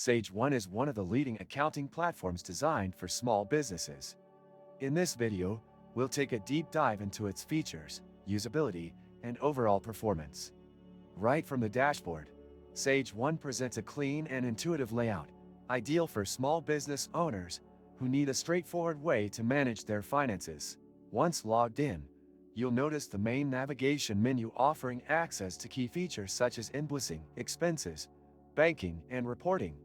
Sage 1 is one of the leading accounting platforms designed for small businesses. In this video, we'll take a deep dive into its features, usability, and overall performance. Right from the dashboard, Sage 1 presents a clean and intuitive layout, ideal for small business owners who need a straightforward way to manage their finances. Once logged in, you'll notice the main navigation menu offering access to key features such as invoicing, expenses, banking, and reporting.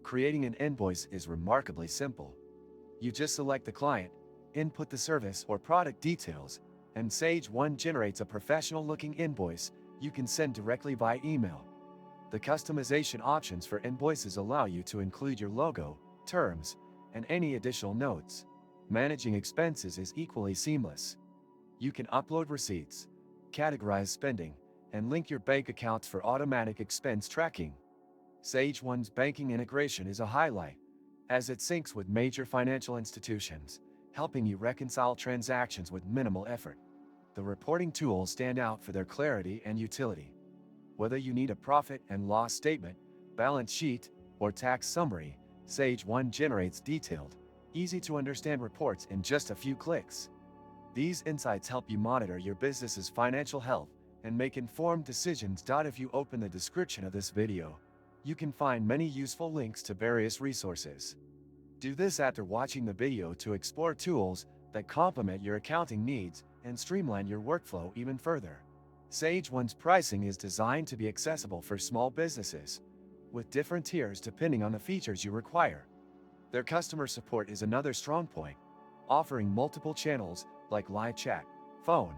Creating an invoice is remarkably simple. You just select the client, input the service or product details, and Sage 1 generates a professional-looking invoice you can send directly by email. The customization options for invoices allow you to include your logo, terms, and any additional notes. Managing expenses is equally seamless. You can upload receipts, categorize spending, and link your bank accounts for automatic expense tracking. Sage 1's banking integration is a highlight, as it syncs with major financial institutions, helping you reconcile transactions with minimal effort. The reporting tools stand out for their clarity and utility. Whether you need a profit and loss statement, balance sheet, or tax summary, Sage 1 generates detailed, easy-to-understand reports in just a few clicks. These insights help you monitor your business's financial health and make informed decisions. If you open the description of this video, you can find many useful links to various resources. Do this after watching the video to explore tools that complement your accounting needs and streamline your workflow even further. Sage 1's pricing is designed to be accessible for small businesses, with different tiers depending on the features you require. Their customer support is another strong point, offering multiple channels like live chat, phone,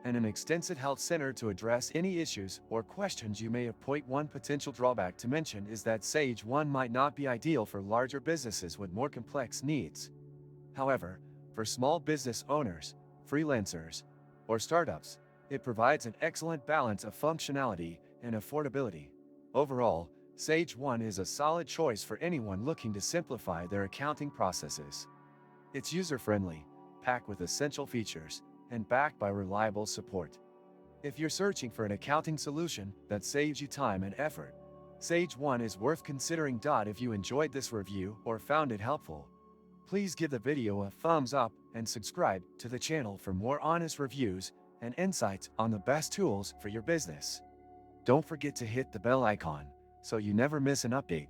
and an extensive help center to address any issues or questions you may have. One potential drawback to mention is that Sage 1 might not be ideal for larger businesses with more complex needs. However, for small business owners, freelancers, or startups, it provides an excellent balance of functionality and affordability. Overall, Sage 1 is a solid choice for anyone looking to simplify their accounting processes. It's user-friendly, packed with essential features, and backed by reliable support. If you're searching for an accounting solution that saves you time and effort, Sage 1 is worth considering. If you enjoyed this review or found it helpful, please give the video a thumbs up and subscribe to the channel for more honest reviews and insights on the best tools for your business. Don't forget to hit the bell icon so you never miss an update.